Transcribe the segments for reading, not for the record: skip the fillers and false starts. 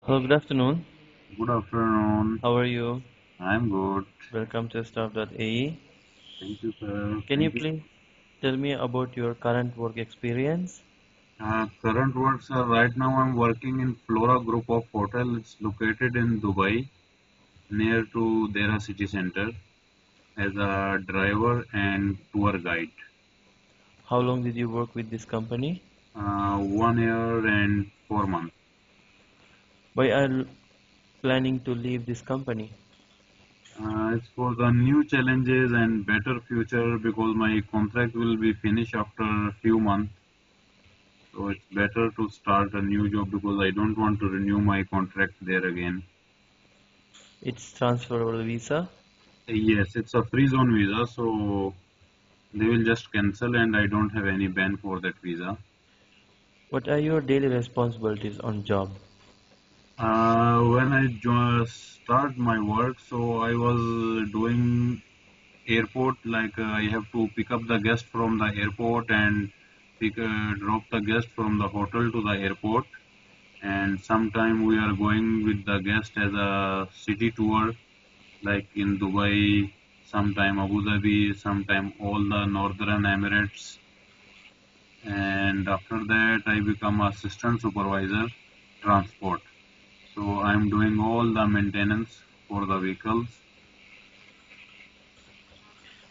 Hello, good afternoon. Good afternoon. How are you? I'm good. Welcome to Staff.ae. Thank you, sir. Can you Thank you. please tell me about your current work experience? Current works are right now I'm working in Flora Group of Hotel. It's located in Dubai, near to Dera City Center, as a driver and tour guide. How long did you work with this company? 1 year and 4 months. Why are you planning to leave this company? It's for the new challenges and better future because my contract will be finished after a few months. So it's better to start a new job because I don't want to renew my contract there again. It's transferable visa. Yes, it's a free zone visa, so they will just cancel and I don't have any ban for that visa. What are your daily responsibilities on job? When I start my work, so I was doing airport, like I have to pick up the guest from the airport and drop the guest from the hotel to the airport. And sometime we are going with the guest as a city tour, like in Dubai, sometime Abu Dhabi, sometime all the Northern Emirates. And after that I become assistant supervisor transport. So I'm doing all the maintenance for the vehicles.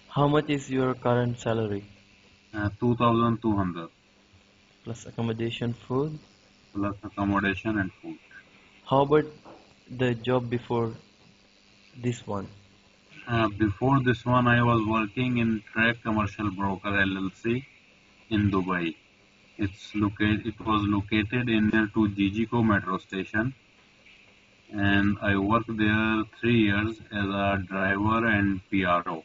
How much is your current salary? 2200 Plus accommodation, food. plus accommodation and food. How about the job before this one? Before this one I was working in Track Commercial Broker LLC in Dubai. It was located in near to GGCO metro station, and I worked there 3 years as a driver and PRO.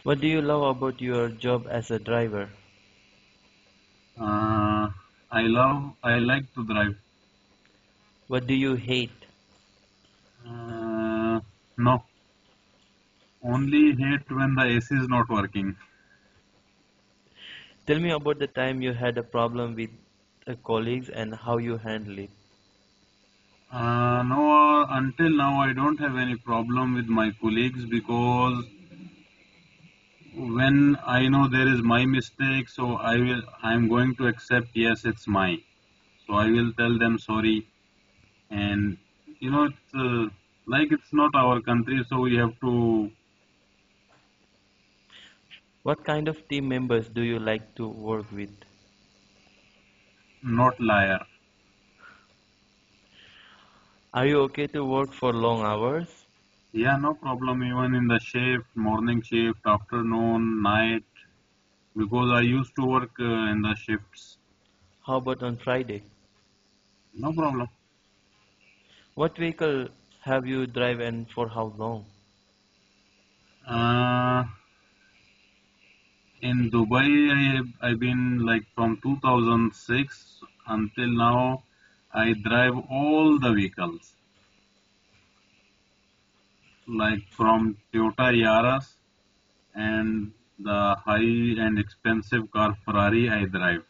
What do you love about your job as a driver? Uh, I like to drive. What do you hate? Uh, no, only hate when the AC is not working. Tell me about the time you had a problem with colleagues and how you handle it. No, until now I don't have any problem with my colleagues because when I know there is my mistake, so I'm going to accept, yes, it's mine. So I will tell them sorry, and it's like it's not our country, so we have to What kind of team members do you like to work with? not liar. Are you okay to work for long hours? Yeah, no problem. Even in the shift, morning shift, afternoon, night, because I used to work in the shifts. How about on Friday? No problem. What vehicle have you drive and for how long? Uh, in Dubai, I've been like from 2006 until now. I drive all the vehicles, like from Toyota Yaris and the high and expensive car Ferrari I drive.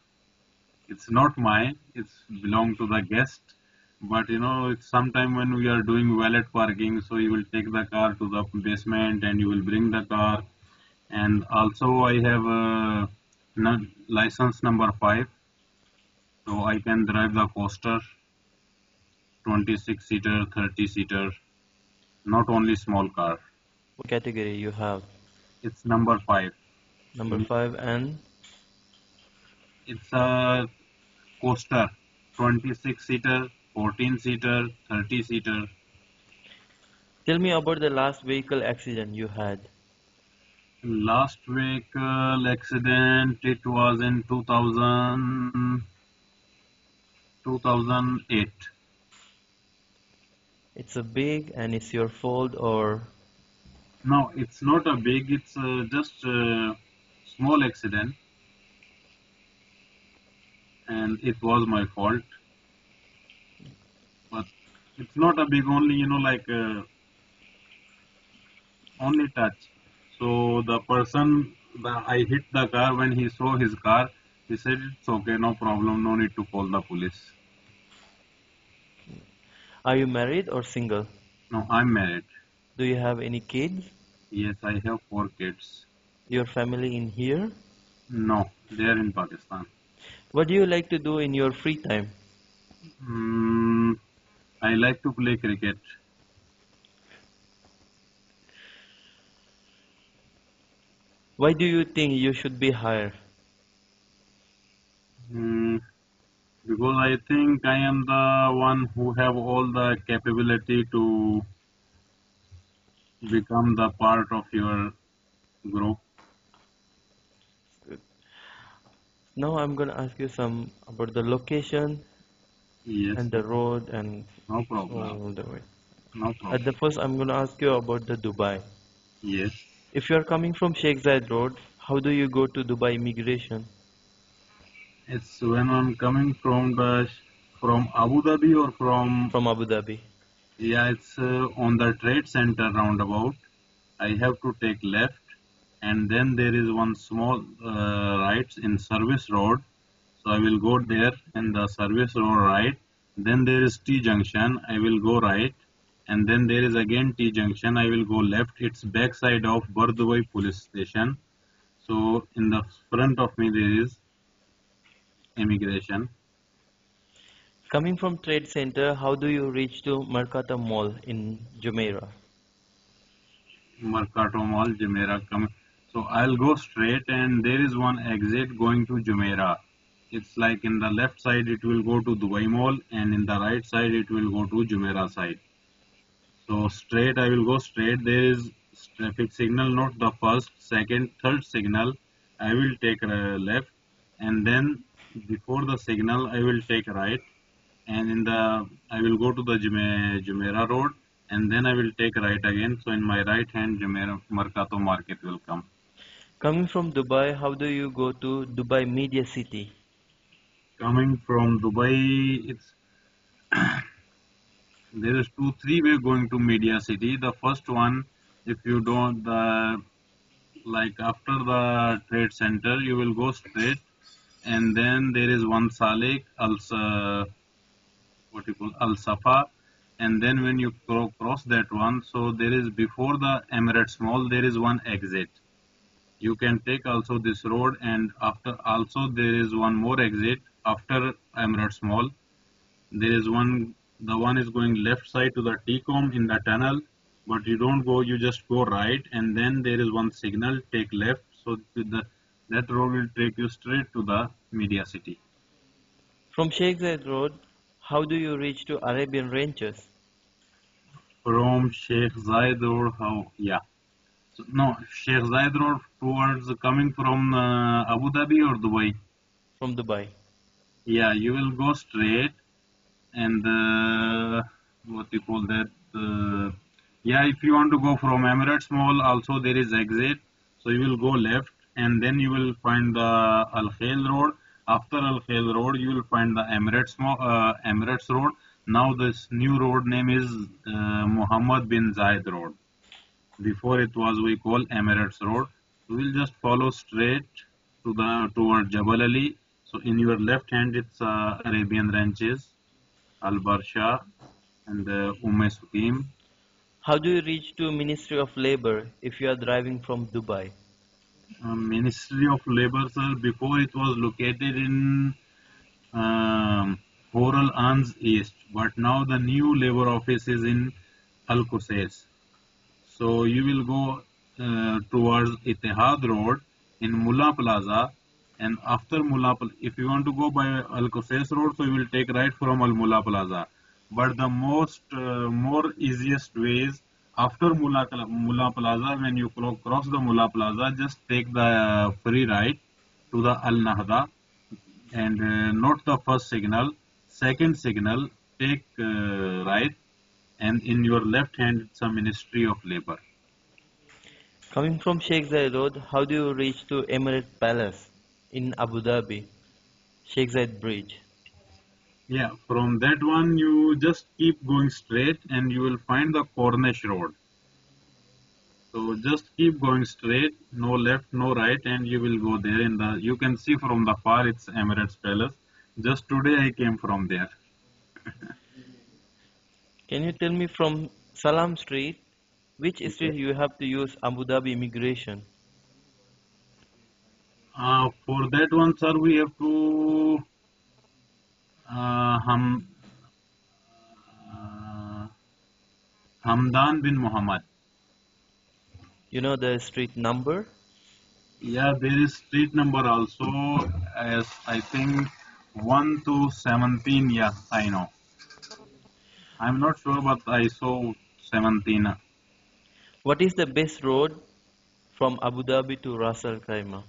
It's not mine, it's belong to the guest. But it's sometime when we are doing valet parking, so you will take the car to the basement and you will bring the car. And also I have a license number 5, so I can drive the coaster, 26 seater, 30 seater, not only small car. What category you have? It's number 5. Number 5 and It's a coaster, 26 seater, 14 seater, 30 seater. tell me about the last vehicle accident you had. Last vehicle accident, it was in 2008. It's a big and it's your fault or No, it's not a big, it's just a small accident, and it was my fault. But it's not a big, only, like only touch. So the person, I hit the car when he saw his car, he said, it's okay, no problem, no need to call the police. Are you married or single? No, I'm married. Do you have any kids? Yes, I have four kids. Your family in here? No, they are in Pakistan. What do you like to do in your free time? Mm, I like to play cricket. Why do you think you should be hired? Mm, because I think I am the one who have all the capability to become the part of your group. Now I'm gonna ask you some about the location Yes, and the road and no problem. all the way. No At the problem. first, I'm gonna ask you about the Dubai. Yes. If you are coming from Sheikh Zayed Road, how do you go to Dubai immigration It's when I'm coming from Abu Dhabi or from, from Abu Dhabi? yeah, it's on the Trade Center roundabout. I have to take left, and then there is one small right in Service Road. So I will go there and the Service Road right. Then there is T junction. I will go right, and then there is again T junction. I will go left. It's backside of Bardubai police station. So in the front of me there is immigration. Coming from Trade Center, how do you reach to Mercata Mall in Jumeirah? Mercato Mall, Jumeirah. So I'll go straight, and there is one exit going to Jumeirah. It's like in the left side it will go to Dubai Mall, and in the right side it will go to Jumeirah side. So straight, I will go straight. There is traffic signal, not the first, second, third signal. I will take left, and then before the signal, I will take right, and in the I will go to the Jumeirah Road, and then I will take right again. So in my right hand, Jumeirah Mercato Market will come. Coming from Dubai, how do you go to Dubai Media City? Coming from Dubai, it's there is two, three way going to Media City. The first one, if you don't like after the trade center, you will go straight, and then there is one Salik what you call Al Safa, and then when you cross that one, so there is before the Emirates Mall, there is one exit. You can take also this road, and after also there is one more exit after Emirates Mall. There is one, the one is going left side to the T-com in the tunnel, but you don't go, you just go right, and then there is one signal, take left. So that road will take you straight to the Media City. From Sheikh Zayed Road, how do you reach to Arabian Ranches From Sheikh Zayed Road, how? Yeah. So, no, Sheikh Zayed Road towards coming from Abu Dhabi or Dubai. from Dubai? Yeah, you will go straight, and what you call that, yeah, if you want to go from Emirates Mall, also there is exit, so you will go left, and then you will find the Al Khail Road. After Al Khail Road, you will find the Emirates Mall, Emirates Road. Now this new road name is Muhammad bin Zayed Road. Before it was we call Emirates Road. We will just follow straight to the toward Jabal Ali. So in your left hand it's Arabian Ranches, Al Barsha, and Sukim. How do you reach to Ministry of Labor if you are driving from Dubai? Ministry of Labor, sir, before it was located in Horal Ans East, but now the new labor office is in Al Qusais. So you will go towards Ittihad Road in Mullah Plaza, and after if you want to go by Al Qusais Road, so you will take right from Al Mullah Plaza. But the most more easiest way is after Mullah Plaza, when you cross the Mullah Plaza, just take the free right to the Al Nahda, and not the first signal, second signal, take right, and in your left hand it's a Ministry of Labor. Coming from Sheikh Zayed Road, how do you reach to Emirate Palace in Abu Dhabi, Sheikh Zayed Bridge? Yeah, from that one you just keep going straight and you will find the Cornish Road. So just keep going straight, no left, no right, and you will go there. In the you can see from the far it's Emirates Palace. Just today I came from there. Can you tell me from Salam Street, which Okay. street you have to use Abu Dhabi immigration? For that one, sir, we have to uh, Ham, uh, Hamdan bin Muhammad. You know the street number? Yeah, there is street number also, as I think 1 to 17. Yeah, I know. I'm not sure, but I saw 17. What is the best road from Abu Dhabi to Ras Al Khaimah?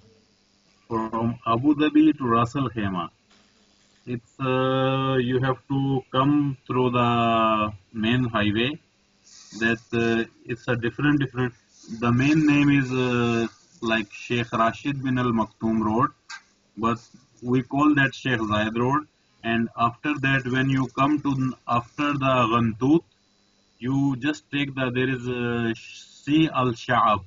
From Abu Dhabi to Ras Al Khaimah. It's you have to come through the main highway. That it's a different. The main name is like Sheikh Rashid bin Al Maktoum Road, but we call that Sheikh Zayed Road. And after that, when you come to after the Ghantoot, you just take there is Sea Al Sha'ab.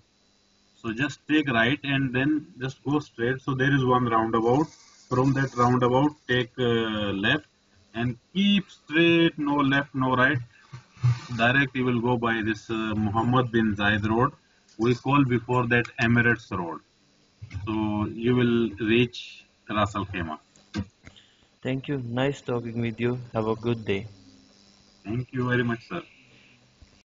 So just take right and then just go straight. So there is one roundabout. From that roundabout, take left and keep straight, no left, no right. Direct you will go by this Muhammad bin Zayed Road. We call before that Emirates Road. So you will reach Ras Al Khaimah. Thank you. Nice talking with you. Have a good day. Thank you very much, sir.